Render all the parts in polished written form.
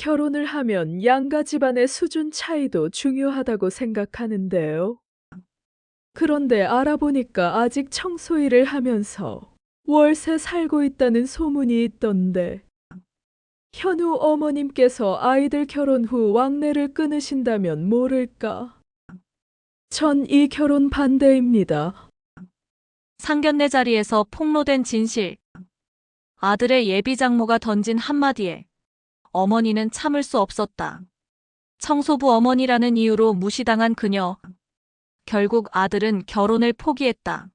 결혼을 하면 양가 집안의 수준 차이도 중요하다고 생각하는데요. 그런데 알아보니까 아직 청소일을 하면서 월세 살고 있다는 소문이 있던데, 현우 어머님께서 아이들 결혼 후 왕래를 끊으신다면 모를까? 전 이 결혼 반대입니다. 상견례 자리에서 폭로된 진실. 아들의 예비 장모가 던진 한마디에 어머니는 참을 수 없었다. 청소부 어머니라는 이유로 무시당한 그녀. 결국 아들은 결혼을 포기했다.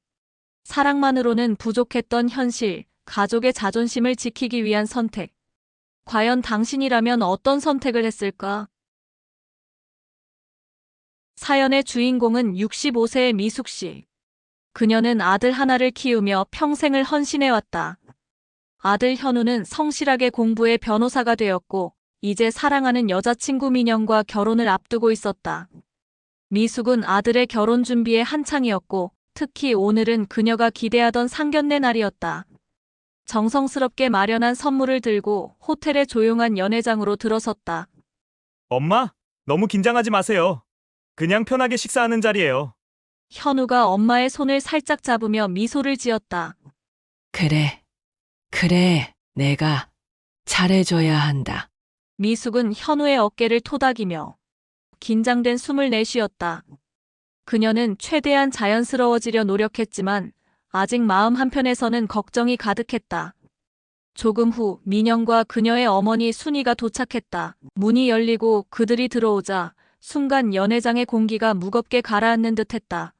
사랑만으로는 부족했던 현실, 가족의 자존심을 지키기 위한 선택. 과연 당신이라면 어떤 선택을 했을까? 사연의 주인공은 65세의 미숙 씨. 그녀는 아들 하나를 키우며 평생을 헌신해왔다. 아들 현우는 성실하게 공부해 변호사가 되었고, 이제 사랑하는 여자친구 민영과 결혼을 앞두고 있었다. 미숙은 아들의 결혼 준비에 한창이었고, 특히 오늘은 그녀가 기대하던 상견례 날이었다. 정성스럽게 마련한 선물을 들고 호텔의 조용한 연회장으로 들어섰다. 엄마, 너무 긴장하지 마세요. 그냥 편하게 식사하는 자리예요. 현우가 엄마의 손을 살짝 잡으며 미소를 지었다. 그래, 내가 잘해줘야 한다. 미숙은 현우의 어깨를 토닥이며 긴장된 숨을 내쉬었다. 그녀는 최대한 자연스러워지려 노력했지만 아직 마음 한편에서는 걱정이 가득했다. 조금 후 민영과 그녀의 어머니 순이가 도착했다. 문이 열리고 그들이 들어오자 순간 연회장의 공기가 무겁게 가라앉는 듯했다.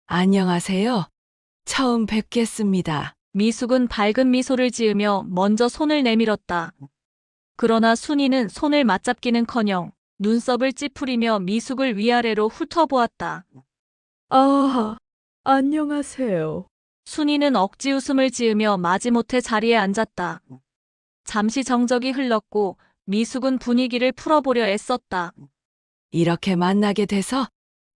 안녕하세요. 처음 뵙겠습니다. 미숙은 밝은 미소를 지으며 먼저 손을 내밀었다. 그러나 순이는 손을 맞잡기는커녕 눈썹을 찌푸리며 미숙을 위아래로 훑어보았다. 아, 안녕하세요. 순이는 억지 웃음을 지으며 마지못해 자리에 앉았다. 잠시 정적이 흘렀고 미숙은 분위기를 풀어보려 애썼다. 이렇게 만나게 돼서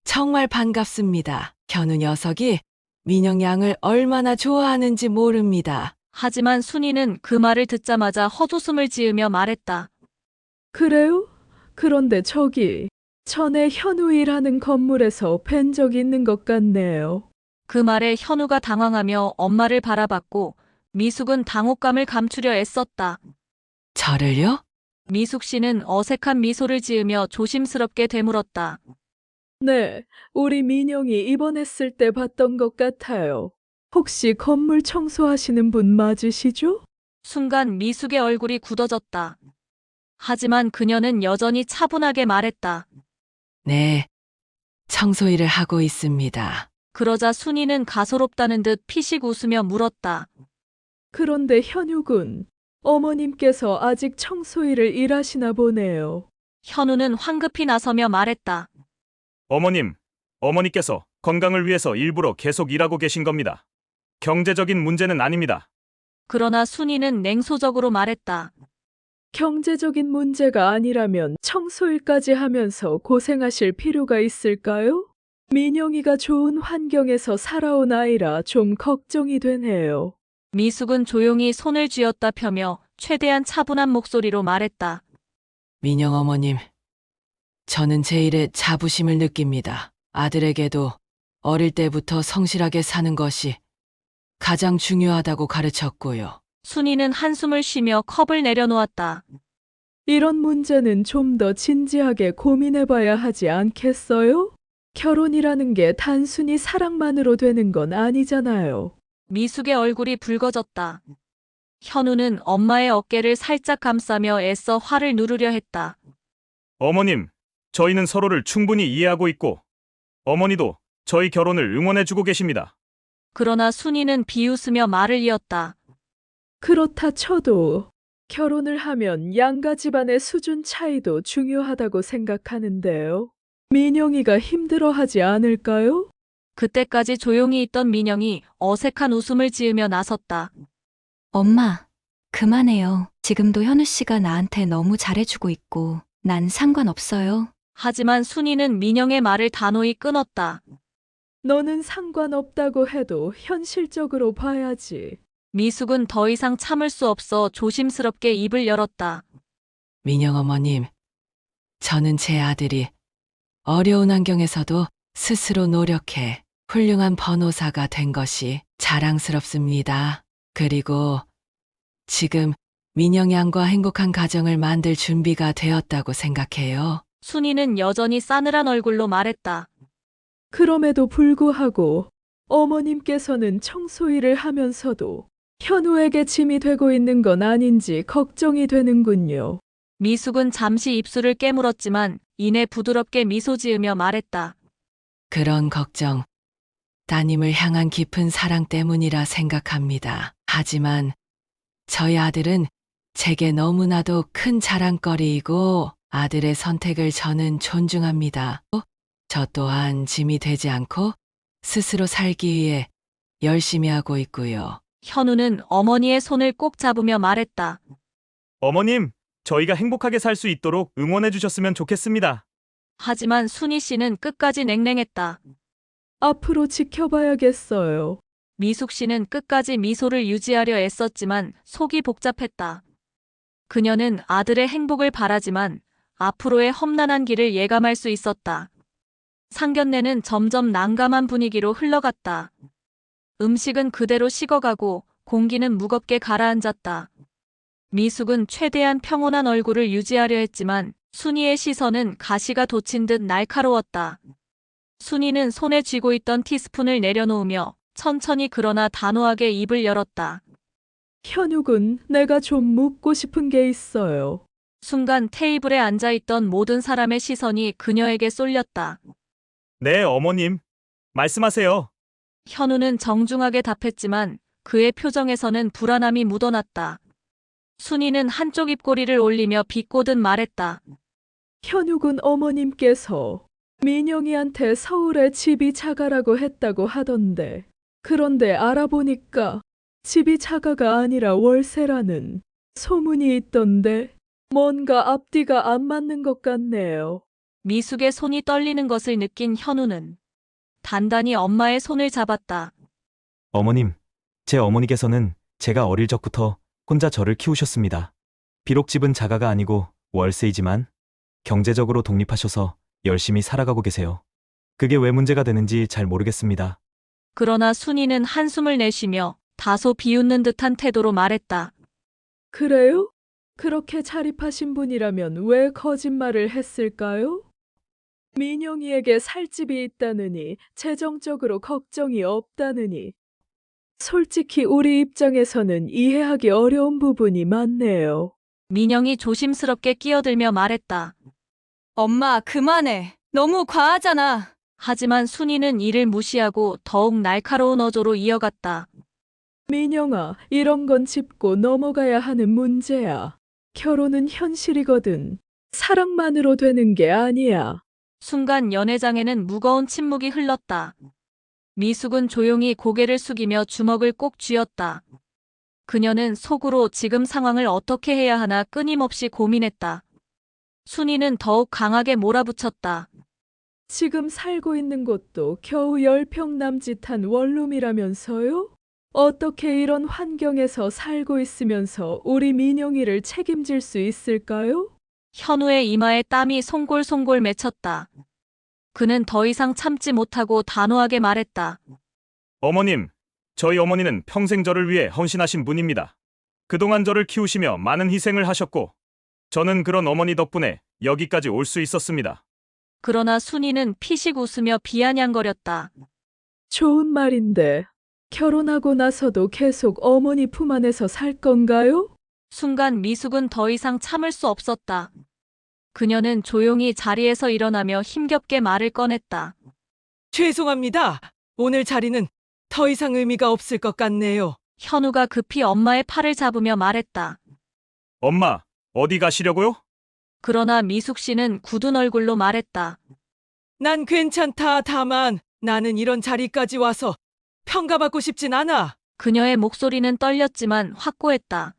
정말 반갑습니다. 현우 녀석이 민영 양을 얼마나 좋아하는지 모릅니다. 하지만 순이는 그 말을 듣자마자 헛웃음을 지으며 말했다. 그래요? 그런데 저기 전에 현우 일하는 건물에서 뵌 적 있는 것 같네요. 그 말에 현우가 당황하며 엄마를 바라봤고 미숙은 당혹감을 감추려 애썼다. 저를요? 미숙 씨는 어색한 미소를 지으며 조심스럽게 되물었다. 네, 우리 민영이 입원했을 때 봤던 것 같아요. 혹시 건물 청소하시는 분 맞으시죠? 순간 미숙의 얼굴이 굳어졌다. 하지만 그녀는 여전히 차분하게 말했다. 네, 청소 일을 하고 있습니다. 그러자 순이는 가소롭다는 듯 피식 웃으며 물었다. 그런데 현우군, 어머님께서 아직 청소일을 일하시나 보네요. 현우는 황급히 나서며 말했다. 어머님, 어머니께서 건강을 위해서 일부러 계속 일하고 계신 겁니다. 경제적인 문제는 아닙니다. 그러나 순이는 냉소적으로 말했다. 경제적인 문제가 아니라면 청소일까지 하면서 고생하실 필요가 있을까요? 민영이가 좋은 환경에서 살아온 아이라 좀 걱정이 되네요. 미숙은 조용히 손을 쥐었다 펴며 최대한 차분한 목소리로 말했다. 민영 어머님, 저는 제 일에 자부심을 느낍니다. 아들에게도 어릴 때부터 성실하게 사는 것이 가장 중요하다고 가르쳤고요. 순이는 한숨을 쉬며 컵을 내려놓았다. 이런 문제는 좀 더 진지하게 고민해봐야 하지 않겠어요? 결혼이라는 게 단순히 사랑만으로 되는 건 아니잖아요. 미숙의 얼굴이 붉어졌다. 현우는 엄마의 어깨를 살짝 감싸며 애써 화를 누르려 했다. 어머님, 저희는 서로를 충분히 이해하고 있고, 어머니도 저희 결혼을 응원해주고 계십니다. 그러나 순이는 비웃으며 말을 이었다. 그렇다 쳐도 결혼을 하면 양가 집안의 수준 차이도 중요하다고 생각하는데요. 민영이가 힘들어하지 않을까요? 그때까지 조용히 있던 민영이 어색한 웃음을 지으며 나섰다. 엄마, 그만해요. 지금도 현우 씨가 나한테 너무 잘해주고 있고, 난 상관없어요. 하지만 순이는 민영의 말을 단호히 끊었다. 너는 상관없다고 해도 현실적으로 봐야지. 미숙은 더 이상 참을 수 없어 조심스럽게 입을 열었다. 민영 어머님, 저는 제 아들이 어려운 환경에서도 스스로 노력해 훌륭한 변호사가 된 것이 자랑스럽습니다. 그리고 지금 민영 양과 행복한 가정을 만들 준비가 되었다고 생각해요. 순이는 여전히 싸늘한 얼굴로 말했다. 그럼에도 불구하고 어머님께서는 청소일을 하면서도 현우에게 짐이 되고 있는 건 아닌지 걱정이 되는군요. 미숙은 잠시 입술을 깨물었지만 이내 부드럽게 미소 지으며 말했다. 그런 걱정, 따님을 향한 깊은 사랑 때문이라 생각합니다. 하지만 저희 아들은 제게 너무나도 큰 자랑거리이고 아들의 선택을 저는 존중합니다. 저 또한 짐이 되지 않고 스스로 살기 위해 열심히 하고 있고요. 현우는 어머니의 손을 꼭 잡으며 말했다. 어머님, 저희가 행복하게 살 수 있도록 응원해 주셨으면 좋겠습니다. 하지만 순이 씨는 끝까지 냉랭했다. 앞으로 지켜봐야겠어요. 미숙 씨는 끝까지 미소를 유지하려 애썼지만 속이 복잡했다. 그녀는 아들의 행복을 바라지만 앞으로의 험난한 길을 예감할 수 있었다. 상견례는 점점 난감한 분위기로 흘러갔다. 음식은 그대로 식어가고 공기는 무겁게 가라앉았다. 미숙은 최대한 평온한 얼굴을 유지하려 했지만 순이의 시선은 가시가 돋친 듯 날카로웠다. 순이는 손에 쥐고 있던 티스푼을 내려놓으며 천천히 그러나 단호하게 입을 열었다. 현욱은 내가 좀 묻고 싶은 게 있어요. 순간 테이블에 앉아있던 모든 사람의 시선이 그녀에게 쏠렸다. 네, 어머님. 말씀하세요. 현우는 정중하게 답했지만 그의 표정에서는 불안함이 묻어났다. 순이는 한쪽 입꼬리를 올리며 비꼬듯 말했다. 현욱은 어머님께서 민영이한테 서울에 집이 작아라고 했다고 하던데, 그런데 알아보니까 집이 작아가 아니라 월세라는 소문이 있던데 뭔가 앞뒤가 안 맞는 것 같네요. 미숙의 손이 떨리는 것을 느낀 현우는 단단히 엄마의 손을 잡았다. 어머님, 제 어머니께서는 제가 어릴 적부터 혼자 저를 키우셨습니다. 비록 집은 자가가 아니고 월세이지만 경제적으로 독립하셔서 열심히 살아가고 계세요. 그게 왜 문제가 되는지 잘 모르겠습니다. 그러나 순이는 한숨을 내쉬며 다소 비웃는 듯한 태도로 말했다. 그래요? 그렇게 자립하신 분이라면 왜 거짓말을 했을까요? 민영이에게 살 집이 있다느니 재정적으로 걱정이 없다느니 솔직히 우리 입장에서는 이해하기 어려운 부분이 많네요. 민영이 조심스럽게 끼어들며 말했다. 엄마, 그만해. 너무 과하잖아. 하지만 순이는 이를 무시하고 더욱 날카로운 어조로 이어갔다. 민영아, 이런 건 짚고 넘어가야 하는 문제야. 결혼은 현실이거든. 사랑만으로 되는 게 아니야. 순간 연회장에는 무거운 침묵이 흘렀다. 미숙은 조용히 고개를 숙이며 주먹을 꼭 쥐었다. 그녀는 속으로 지금 상황을 어떻게 해야 하나 끊임없이 고민했다. 순이는 더욱 강하게 몰아붙였다. 지금 살고 있는 곳도 겨우 10평 남짓한 원룸이라면서요? 어떻게 이런 환경에서 살고 있으면서 우리 민영이를 책임질 수 있을까요? 현우의 이마에 땀이 송골송골 맺혔다. 그는 더 이상 참지 못하고 단호하게 말했다. 어머님, 저희 어머니는 평생 저를 위해 헌신하신 분입니다. 그동안 저를 키우시며 많은 희생을 하셨고, 저는 그런 어머니 덕분에 여기까지 올 수 있었습니다. 그러나 순이는 피식 웃으며 비아냥거렸다. 좋은 말인데 결혼하고 나서도 계속 어머니 품 안에서 살 건가요? 순간 미숙은 더 이상 참을 수 없었다. 그녀는 조용히 자리에서 일어나며 힘겹게 말을 꺼냈다. 죄송합니다. 오늘 자리는 더 이상 의미가 없을 것 같네요. 현우가 급히 엄마의 팔을 잡으며 말했다. 엄마, 어디 가시려고요? 그러나 미숙 씨는 굳은 얼굴로 말했다. 난 괜찮다. 다만 나는 이런 자리까지 와서 평가받고 싶진 않아. 그녀의 목소리는 떨렸지만 확고했다.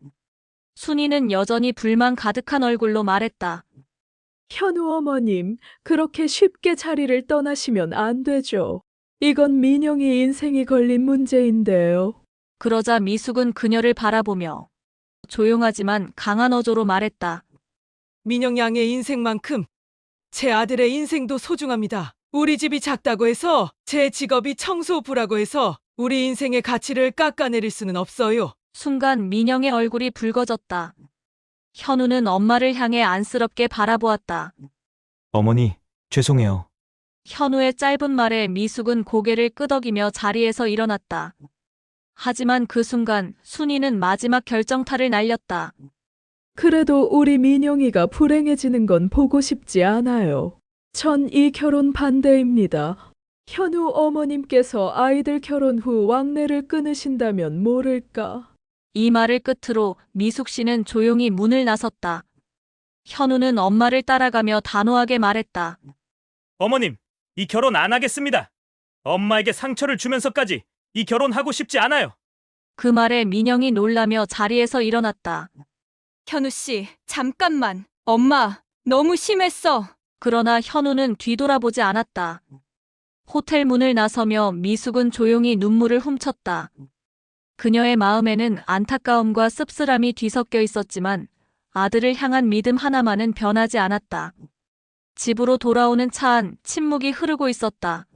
순이는 여전히 불만 가득한 얼굴로 말했다. 현우 어머님, 그렇게 쉽게 자리를 떠나시면 안 되죠. 이건 민영이 인생이 걸린 문제인데요. 그러자 미숙은 그녀를 바라보며 조용하지만 강한 어조로 말했다. 민영 양의 인생만큼 제 아들의 인생도 소중합니다. 우리 집이 작다고 해서 제 직업이 청소부라고 해서 우리 인생의 가치를 깎아내릴 수는 없어요. 순간 민영의 얼굴이 붉어졌다. 현우는 엄마를 향해 안쓰럽게 바라보았다. 어머니, 죄송해요. 현우의 짧은 말에 미숙은 고개를 끄덕이며 자리에서 일어났다. 하지만 그 순간 순이는 마지막 결정타를 날렸다. 그래도 우리 민영이가 불행해지는 건 보고 싶지 않아요. 전 이 결혼 반대입니다. 현우 어머님께서 아이들 결혼 후 왕래를 끊으신다면 모를까. 이 말을 끝으로 미숙 씨는 조용히 문을 나섰다. 현우는 엄마를 따라가며 단호하게 말했다. 어머님, 이 결혼 안 하겠습니다. 엄마에게 상처를 주면서까지 이 결혼하고 싶지 않아요. 그 말에 민영이 놀라며 자리에서 일어났다. 현우 씨, 잠깐만. 엄마, 너무 심했어. 그러나 현우는 뒤돌아보지 않았다. 호텔 문을 나서며 미숙은 조용히 눈물을 훔쳤다. 그녀의 마음에는 안타까움과 씁쓸함이 뒤섞여 있었지만 아들을 향한 믿음 하나만은 변하지 않았다. 집으로 돌아오는 차 안 침묵이 흐르고 있었다.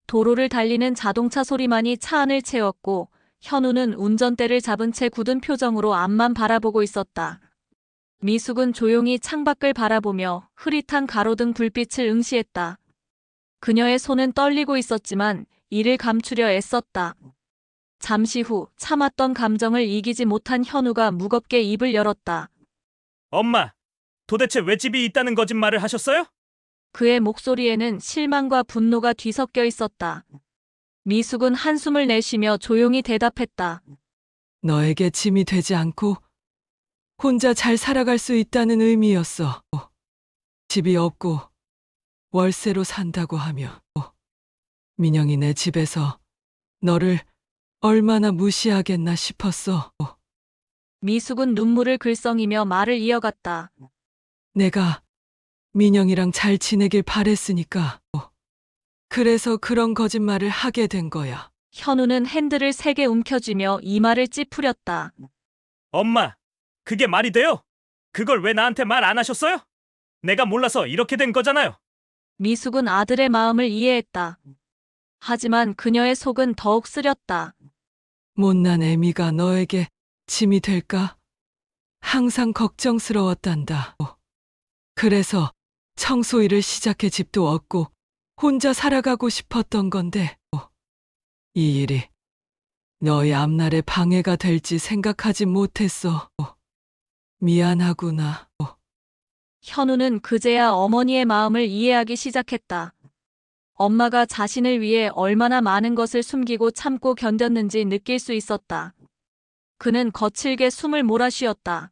도로를 달리는 자동차 소리만이 차 안을 채웠고 현우는 운전대를 잡은 채 굳은 표정으로 앞만 바라보고 있었다. 미숙은 조용히 창밖을 바라보며 흐릿한 가로등 불빛을 응시했다. 그녀의 손은 떨리고 있었지만 이를 감추려 애썼다. 잠시 후 참았던 감정을 이기지 못한 현우가 무겁게 입을 열었다. 엄마, 도대체 왜 집이 있다는 거짓말을 하셨어요? 그의 목소리에는 실망과 분노가 뒤섞여 있었다. 미숙은 한숨을 내쉬며 조용히 대답했다. 너에게 짐이 되지 않고 혼자 잘 살아갈 수 있다는 의미였어. 집이 없고 월세로 산다고 하며 민영이 내 집에서 너를 얼마나 무시하겠나 싶었어. 미숙은 눈물을 글썽이며 말을 이어갔다. 내가 민영이랑 잘 지내길 바랬으니까. 그래서 그런 거짓말을 하게 된 거야. 현우는 핸들을 세게 움켜쥐며 이마를 찌푸렸다. 엄마, 그게 말이 돼요? 그걸 왜 나한테 말 안 하셨어요? 내가 몰라서 이렇게 된 거잖아요. 미숙은 아들의 마음을 이해했다. 하지만 그녀의 속은 더욱 쓰렸다. 못난 애미가 너에게 짐이 될까? 항상 걱정스러웠단다. 그래서 청소일을 시작해 집도 얻고 혼자 살아가고 싶었던 건데 이 일이 너의 앞날에 방해가 될지 생각하지 못했어. 미안하구나. 현우는 그제야 어머니의 마음을 이해하기 시작했다. 엄마가 자신을 위해 얼마나 많은 것을 숨기고 참고 견뎠는지 느낄 수 있었다. 그는 거칠게 숨을 몰아쉬었다.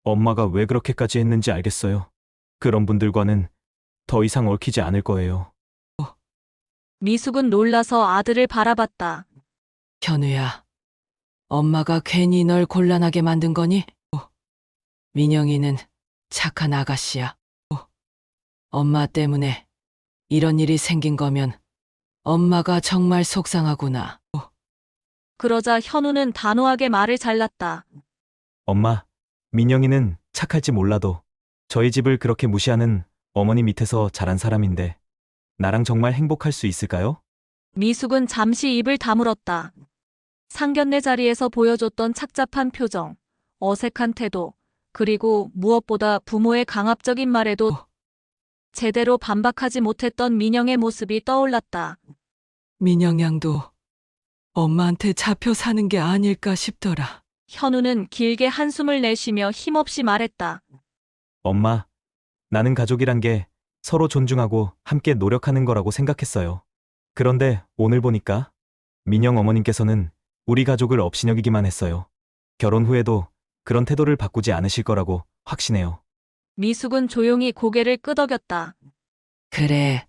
엄마가 왜 그렇게까지 했는지 알겠어요. 그런 분들과는 더 이상 얽히지 않을 거예요. 미숙은 놀라서 아들을 바라봤다. 현우야, 엄마가 괜히 널 곤란하게 만든 거니? 민영이는 착한 아가씨야. 엄마 때문에 이런 일이 생긴 거면 엄마가 정말 속상하구나. 그러자 현우는 단호하게 말을 잘랐다. 엄마, 민영이는 착할지 몰라도 저희 집을 그렇게 무시하는 어머니 밑에서 자란 사람인데 나랑 정말 행복할 수 있을까요? 미숙은 잠시 입을 다물었다. 상견례 자리에서 보여줬던 착잡한 표정, 어색한 태도, 그리고 무엇보다 부모의 강압적인 말에도 제대로 반박하지 못했던 민영의 모습이 떠올랐다. 민영 양도 엄마한테 잡혀 사는 게 아닐까 싶더라. 현우는 길게 한숨을 내쉬며 힘없이 말했다. 엄마, 나는 가족이란 게 서로 존중하고 함께 노력하는 거라고 생각했어요. 그런데 오늘 보니까 민영 어머님께서는 우리 가족을 업신여기기만 했어요. 결혼 후에도 그런 태도를 바꾸지 않으실 거라고 확신해요. 미숙은 조용히 고개를 끄덕였다. 그래,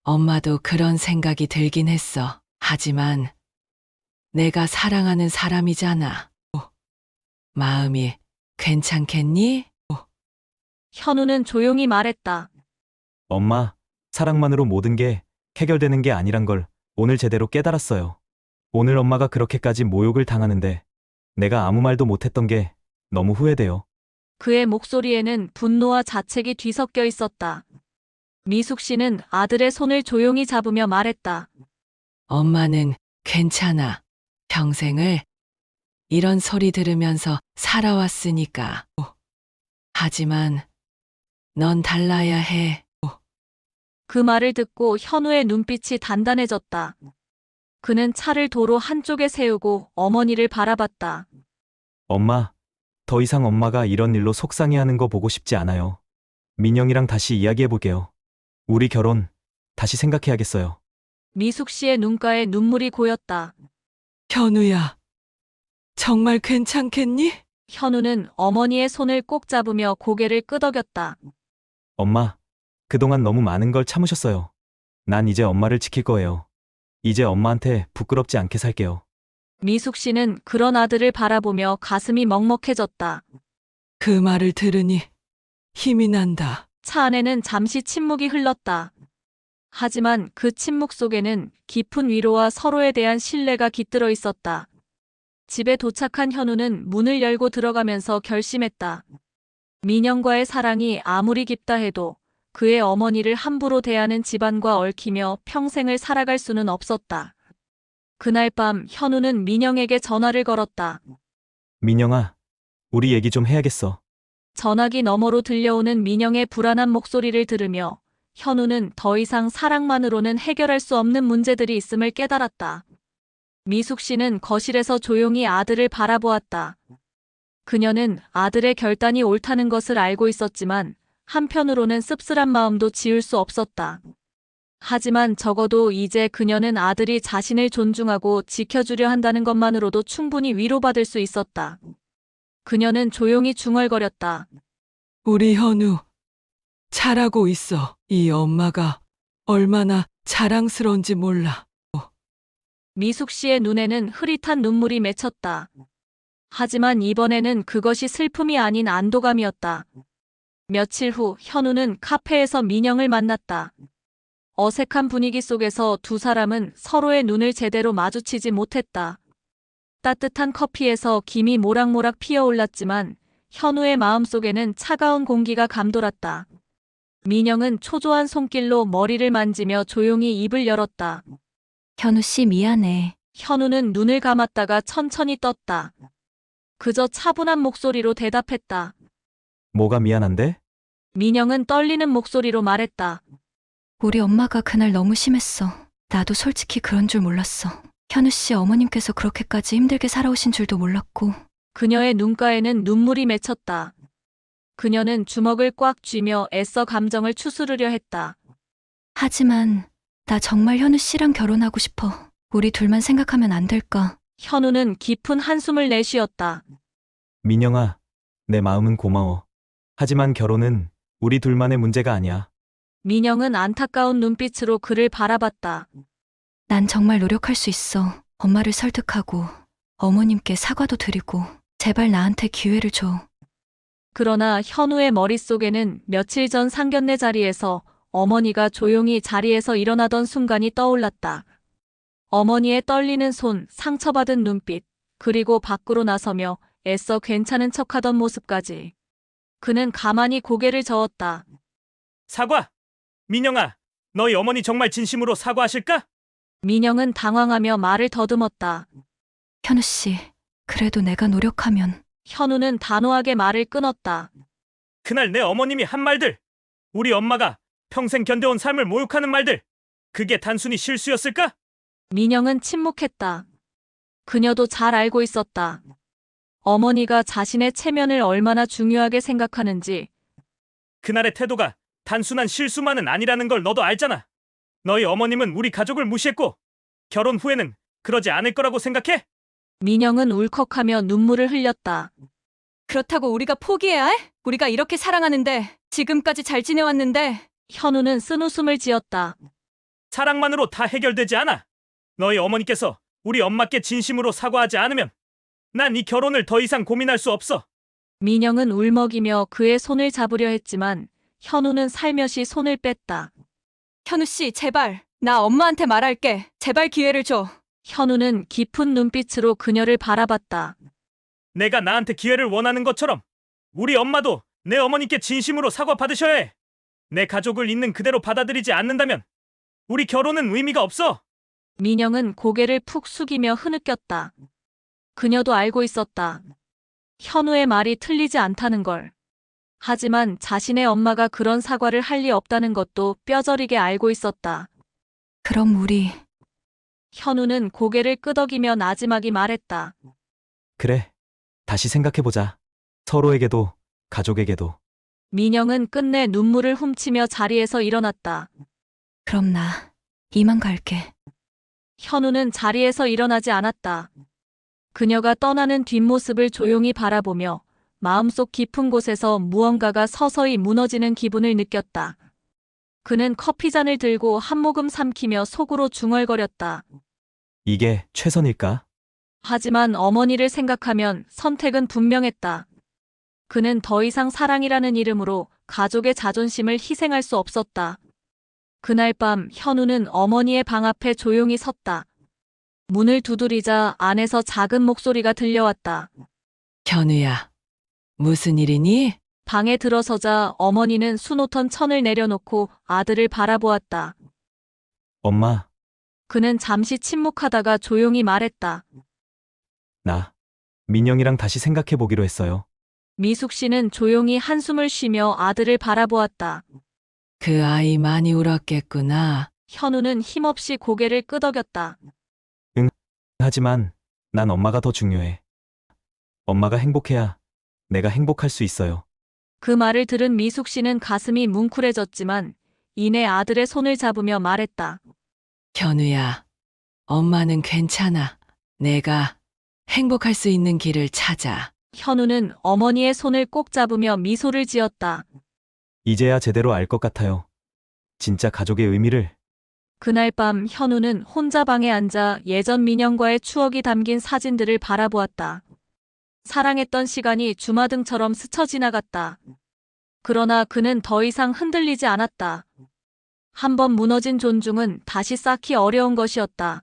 엄마도 그런 생각이 들긴 했어. 하지만 내가 사랑하는 사람이잖아. 마음이 괜찮겠니? 현우는 조용히 말했다. 엄마, 사랑만으로 모든 게 해결되는 게 아니란 걸 오늘 제대로 깨달았어요. 오늘 엄마가 그렇게까지 모욕을 당하는데 내가 아무 말도 못했던 게 너무 후회돼요. 그의 목소리에는 분노와 자책이 뒤섞여 있었다. 미숙 씨는 아들의 손을 조용히 잡으며 말했다. 엄마는 괜찮아. 평생을 이런 소리 들으면서 살아왔으니까. 하지만 넌 달라야 해. 그 말을 듣고 현우의 눈빛이 단단해졌다. 그는 차를 도로 한쪽에 세우고 어머니를 바라봤다. 엄마, 더 이상 엄마가 이런 일로 속상해하는 거 보고 싶지 않아요. 민영이랑 다시 이야기해볼게요. 우리 결혼 다시 생각해야겠어요. 미숙 씨의 눈가에 눈물이 고였다. 현우야, 정말 괜찮겠니? 현우는 어머니의 손을 꼭 잡으며 고개를 끄덕였다. 엄마, 그동안 너무 많은 걸 참으셨어요. 난 이제 엄마를 지킬 거예요. 이제 엄마한테 부끄럽지 않게 살게요. 미숙 씨는 그런 아들을 바라보며 가슴이 먹먹해졌다. 그 말을 들으니 힘이 난다. 차 안에는 잠시 침묵이 흘렀다. 하지만 그 침묵 속에는 깊은 위로와 서로에 대한 신뢰가 깃들어 있었다. 집에 도착한 현우는 문을 열고 들어가면서 결심했다. 민영과의 사랑이 아무리 깊다 해도 그의 어머니를 함부로 대하는 집안과 얽히며 평생을 살아갈 수는 없었다. 그날 밤 현우는 민영에게 전화를 걸었다. 민영아, 우리 얘기 좀 해야겠어. 전화기 너머로 들려오는 민영의 불안한 목소리를 들으며 현우는 더 이상 사랑만으로는 해결할 수 없는 문제들이 있음을 깨달았다. 미숙 씨는 거실에서 조용히 아들을 바라보았다. 그녀는 아들의 결단이 옳다는 것을 알고 있었지만 한편으로는 씁쓸한 마음도 지울 수 없었다. 하지만 적어도 이제 그녀는 아들이 자신을 존중하고 지켜주려 한다는 것만으로도 충분히 위로받을 수 있었다. 그녀는 조용히 중얼거렸다. 우리 현우, 잘하고 있어. 이 엄마가 얼마나 자랑스러운지 몰라. 미숙 씨의 눈에는 흐릿한 눈물이 맺혔다. 하지만 이번에는 그것이 슬픔이 아닌 안도감이었다. 며칠 후 현우는 카페에서 민영을 만났다. 어색한 분위기 속에서 두 사람은 서로의 눈을 제대로 마주치지 못했다. 따뜻한 커피에서 김이 모락모락 피어올랐지만 현우의 마음속에는 차가운 공기가 감돌았다. 민영은 초조한 손길로 머리를 만지며 조용히 입을 열었다. 현우 씨 미안해. 현우는 눈을 감았다가 천천히 떴다. 그저 차분한 목소리로 대답했다. 뭐가 미안한데? 민영은 떨리는 목소리로 말했다. 우리 엄마가 그날 너무 심했어. 나도 솔직히 그런 줄 몰랐어. 현우 씨 어머님께서 그렇게까지 힘들게 살아오신 줄도 몰랐고. 그녀의 눈가에는 눈물이 맺혔다. 그녀는 주먹을 꽉 쥐며 애써 감정을 추스르려 했다. 하지만 나 정말 현우 씨랑 결혼하고 싶어. 우리 둘만 생각하면 안 될까? 현우는 깊은 한숨을 내쉬었다. 민영아, 내 마음은 고마워. 하지만 결혼은 우리 둘만의 문제가 아니야. 민영은 안타까운 눈빛으로 그를 바라봤다. 난 정말 노력할 수 있어. 엄마를 설득하고 어머님께 사과도 드리고 제발 나한테 기회를 줘. 그러나 현우의 머릿속에는 며칠 전 상견례 자리에서 어머니가 조용히 자리에서 일어나던 순간이 떠올랐다. 어머니의 떨리는 손, 상처받은 눈빛, 그리고 밖으로 나서며 애써 괜찮은 척하던 모습까지. 그는 가만히 고개를 저었다. 사과! 민영아, 너희 어머니 정말 진심으로 사과하실까? 민영은 당황하며 말을 더듬었다. 현우 씨, 그래도 내가 노력하면. 현우는 단호하게 말을 끊었다. 그날 내 어머님이 한 말들, 우리 엄마가 평생 견뎌온 삶을 모욕하는 말들, 그게 단순히 실수였을까? 민영은 침묵했다. 그녀도 잘 알고 있었다. 어머니가 자신의 체면을 얼마나 중요하게 생각하는지. 그날의 태도가 단순한 실수만은 아니라는 걸 너도 알잖아. 너희 어머님은 우리 가족을 무시했고 결혼 후에는 그러지 않을 거라고 생각해? 민영은 울컥하며 눈물을 흘렸다. 그렇다고 우리가 포기해야 해? 우리가 이렇게 사랑하는데, 지금까지 잘 지내왔는데. 현우는 쓴웃음을 지었다. 사랑만으로 다 해결되지 않아. 너희 어머니께서 우리 엄마께 진심으로 사과하지 않으면 난 이 결혼을 더 이상 고민할 수 없어. 민영은 울먹이며 그의 손을 잡으려 했지만 현우는 살며시 손을 뺐다. 현우 씨, 제발. 나 엄마한테 말할게. 제발 기회를 줘. 현우는 깊은 눈빛으로 그녀를 바라봤다. 내가 나한테 기회를 원하는 것처럼 우리 엄마도 내 어머니께 진심으로 사과 받으셔야 해. 내 가족을 있는 그대로 받아들이지 않는다면 우리 결혼은 의미가 없어. 민영은 고개를 푹 숙이며 흐느꼈다. 그녀도 알고 있었다. 현우의 말이 틀리지 않다는 걸. 하지만 자신의 엄마가 그런 사과를 할 리 없다는 것도 뼈저리게 알고 있었다. 그럼 우리 현우는 고개를 끄덕이며 나지막이 말했다. 그래. 다시 생각해보자. 서로에게도, 가족에게도. 민영은 끝내 눈물을 훔치며 자리에서 일어났다. 그럼 나 이만 갈게. 현우는 자리에서 일어나지 않았다. 그녀가 떠나는 뒷모습을 조용히 바라보며 마음속 깊은 곳에서 무언가가 서서히 무너지는 기분을 느꼈다. 그는 커피잔을 들고 한 모금 삼키며 속으로 중얼거렸다. 이게 최선일까? 하지만 어머니를 생각하면 선택은 분명했다. 그는 더 이상 사랑이라는 이름으로 가족의 자존심을 희생할 수 없었다. 그날 밤 현우는 어머니의 방 앞에 조용히 섰다. 문을 두드리자 안에서 작은 목소리가 들려왔다. 현우야, 무슨 일이니? 방에 들어서자 어머니는 수놓던 천을 내려놓고 아들을 바라보았다. 엄마, 그는 잠시 침묵하다가 조용히 말했다. 나 민영이랑 다시 생각해보기로 했어요. 미숙 씨는 조용히 한숨을 쉬며 아들을 바라보았다. 그 아이 많이 울었겠구나. 현우는 힘없이 고개를 끄덕였다. 하지만 난 엄마가 더 중요해. 엄마가 행복해야 내가 행복할 수 있어요. 그 말을 들은 미숙 씨는 가슴이 뭉클해졌지만 이내 아들의 손을 잡으며 말했다. 현우야, 엄마는 괜찮아. 내가 행복할 수 있는 길을 찾아. 현우는 어머니의 손을 꼭 잡으며 미소를 지었다. 이제야 제대로 알 것 같아요. 진짜 가족의 의미를. 그날 밤 현우는 혼자 방에 앉아 예전 민영과의 추억이 담긴 사진들을 바라보았다. 사랑했던 시간이 주마등처럼 스쳐 지나갔다. 그러나 그는 더 이상 흔들리지 않았다. 한번 무너진 존중은 다시 쌓기 어려운 것이었다.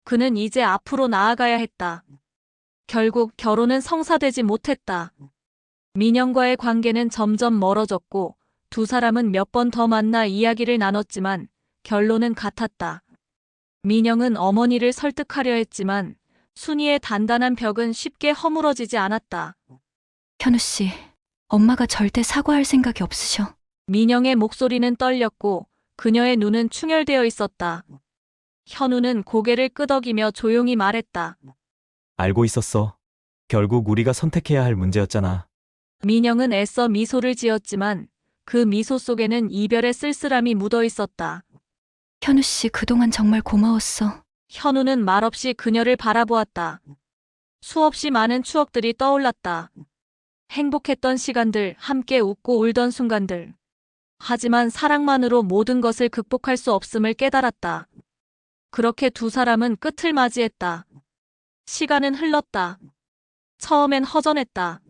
그는 이제 앞으로 나아가야 했다. 결국 결혼은 성사되지 못했다. 민영과의 관계는 점점 멀어졌고 두 사람은 몇 번 더 만나 이야기를 나눴지만 결론은 같았다. 민영은 어머니를 설득하려 했지만 순이의 단단한 벽은 쉽게 허물어지지 않았다. 현우 씨, 엄마가 절대 사과할 생각이 없으셔. 민영의 목소리는 떨렸고 그녀의 눈은 충혈되어 있었다. 현우는 고개를 끄덕이며 조용히 말했다. 알고 있었어. 결국 우리가 선택해야 할 문제였잖아. 민영은 애써 미소를 지었지만 그 미소 속에는 이별의 쓸쓸함이 묻어 있었다. 현우 씨 그동안 정말 고마웠어. 현우는 말없이 그녀를 바라보았다. 수없이 많은 추억들이 떠올랐다. 행복했던 시간들, 함께 웃고 울던 순간들. 하지만 사랑만으로 모든 것을 극복할 수 없음을 깨달았다. 그렇게 두 사람은 끝을 맞이했다. 시간은 흘렀다. 처음엔 허전했다.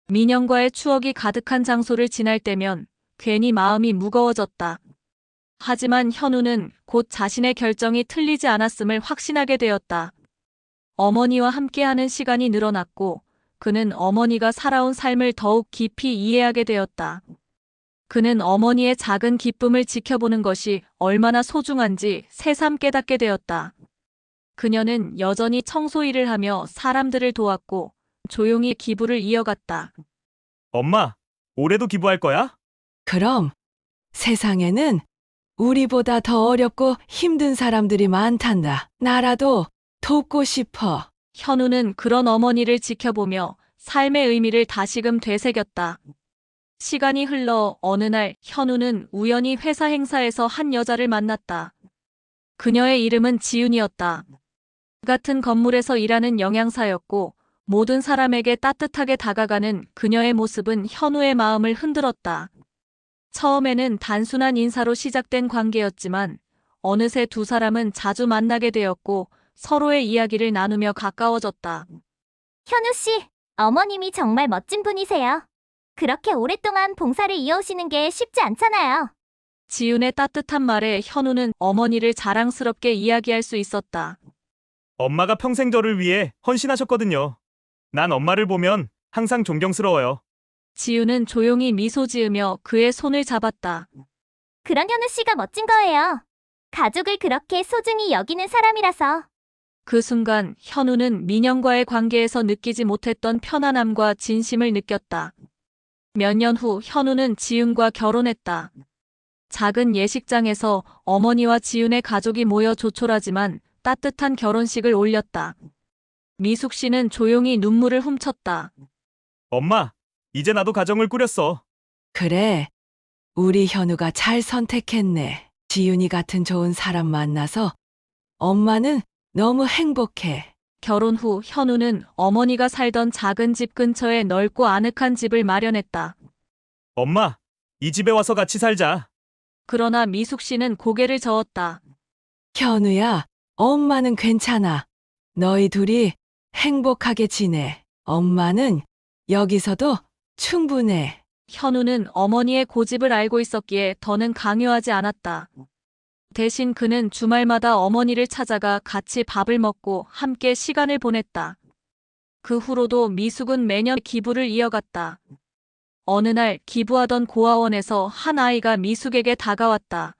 민영과의 추억이 가득한 장소를 지날 때면 괜히 마음이 무거워졌다. 하지만 현우는 곧 자신의 결정이 틀리지 않았음을 확신하게 되었다. 어머니와 함께하는 시간이 늘어났고 그는 어머니가 살아온 삶을 더욱 깊이 이해하게 되었다. 그는 어머니의 작은 기쁨을 지켜보는 것이 얼마나 소중한지 새삼 깨닫게 되었다. 그녀는 여전히 청소 일을 하며 사람들을 도왔고 조용히 기부를 이어갔다. 엄마, 올해도 기부할 거야? 그럼 세상에는 우리보다 더 어렵고 힘든 사람들이 많단다. 나라도 돕고 싶어. 현우는 그런 어머니를 지켜보며 삶의 의미를 다시금 되새겼다. 시간이 흘러 어느 날 현우는 우연히 회사 행사에서 한 여자를 만났다. 그녀의 이름은 지윤이었다. 같은 건물에서 일하는 영양사였고 모든 사람에게 따뜻하게 다가가는 그녀의 모습은 현우의 마음을 흔들었다. 처음에는 단순한 인사로 시작된 관계였지만 어느새 두 사람은 자주 만나게 되었고 서로의 이야기를 나누며 가까워졌다. 현우 씨, 어머님이 정말 멋진 분이세요. 그렇게 오랫동안 봉사를 이어오시는 게 쉽지 않잖아요. 지윤의 따뜻한 말에 현우는 어머니를 자랑스럽게 이야기할 수 있었다. 엄마가 평생 저를 위해 헌신하셨거든요. 난 엄마를 보면 항상 존경스러워요. 지우는 조용히 미소 지으며 그의 손을 잡았다. 그런 현우 씨가 멋진 거예요. 가족을 그렇게 소중히 여기는 사람이라서. 그 순간 현우는 민영과의 관계에서 느끼지 못했던 편안함과 진심을 느꼈다. 몇 년 후 현우는 지윤과 결혼했다. 작은 예식장에서 어머니와 지윤의 가족이 모여 조촐하지만 따뜻한 결혼식을 올렸다. 미숙 씨는 조용히 눈물을 훔쳤다. 엄마, 이제 나도 가정을 꾸렸어. 그래, 우리 현우가 잘 선택했네. 지윤이 같은 좋은 사람 만나서 엄마는 너무 행복해. 결혼 후 현우는 어머니가 살던 작은 집 근처에 넓고 아늑한 집을 마련했다. 엄마, 이 집에 와서 같이 살자. 그러나 미숙 씨는 고개를 저었다. 현우야, 엄마는 괜찮아. 너희 둘이 행복하게 지내. 엄마는 여기서도 충분해. 현우는 어머니의 고집을 알고 있었기에 더는 강요하지 않았다. 대신 그는 주말마다 어머니를 찾아가 같이 밥을 먹고 함께 시간을 보냈다. 그 후로도 미숙은 매년 기부를 이어갔다. 어느 날 기부하던 고아원에서 한 아이가 미숙에게 다가왔다.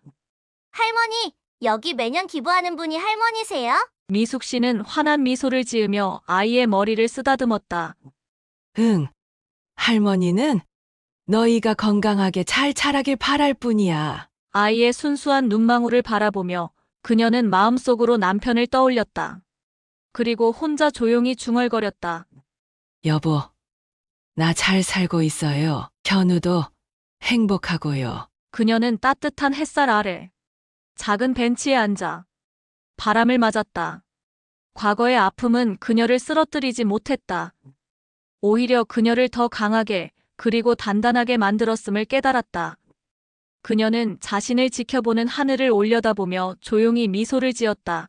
할머니, 여기 매년 기부하는 분이 할머니세요? 미숙 씨는 환한 미소를 지으며 아이의 머리를 쓰다듬었다. 응, 할머니는 너희가 건강하게 잘 자라길 바랄 뿐이야. 아이의 순수한 눈망울을 바라보며 그녀는 마음속으로 남편을 떠올렸다. 그리고 혼자 조용히 중얼거렸다. 여보, 나 잘 살고 있어요. 현우도 행복하고요. 그녀는 따뜻한 햇살 아래 작은 벤치에 앉아 바람을 맞았다. 과거의 아픔은 그녀를 쓰러뜨리지 못했다. 오히려 그녀를 더 강하게 그리고 단단하게 만들었음을 깨달았다. 그녀는 자신을 지켜보는 하늘을 올려다보며 조용히 미소를 지었다.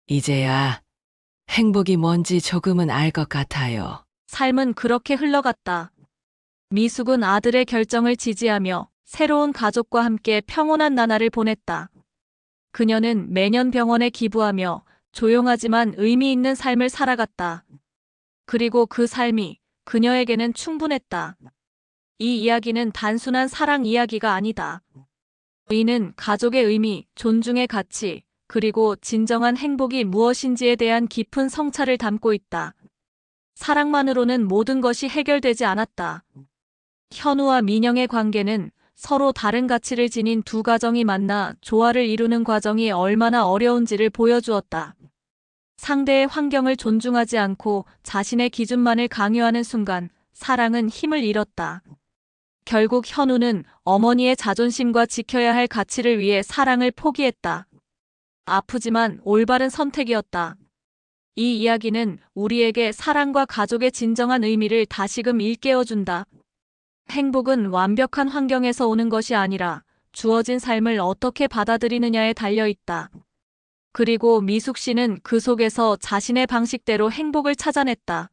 이제야 행복이 뭔지 조금은 알 것 같아요. 삶은 그렇게 흘러갔다. 미숙은 아들의 결정을 지지하며 새로운 가족과 함께 평온한 나날을 보냈다. 그녀는 매년 병원에 기부하며 조용하지만 의미 있는 삶을 살아갔다. 그리고 그 삶이 그녀에게는 충분했다. 이 이야기는 단순한 사랑 이야기가 아니다. 이는 가족의 의미, 존중의 가치, 그리고 진정한 행복이 무엇인지에 대한 깊은 성찰을 담고 있다. 사랑만으로는 모든 것이 해결되지 않았다. 현우와 민영의 관계는 서로 다른 가치를 지닌 두 가정이 만나 조화를 이루는 과정이 얼마나 어려운지를 보여주었다. 상대의 환경을 존중하지 않고 자신의 기준만을 강요하는 순간 사랑은 힘을 잃었다. 결국 현우는 어머니의 자존심과 지켜야 할 가치를 위해 사랑을 포기했다. 아프지만 올바른 선택이었다. 이 이야기는 우리에게 사랑과 가족의 진정한 의미를 다시금 일깨워준다. 행복은 완벽한 환경에서 오는 것이 아니라 주어진 삶을 어떻게 받아들이느냐에 달려있다. 그리고 미숙 씨는 그 속에서 자신의 방식대로 행복을 찾아냈다.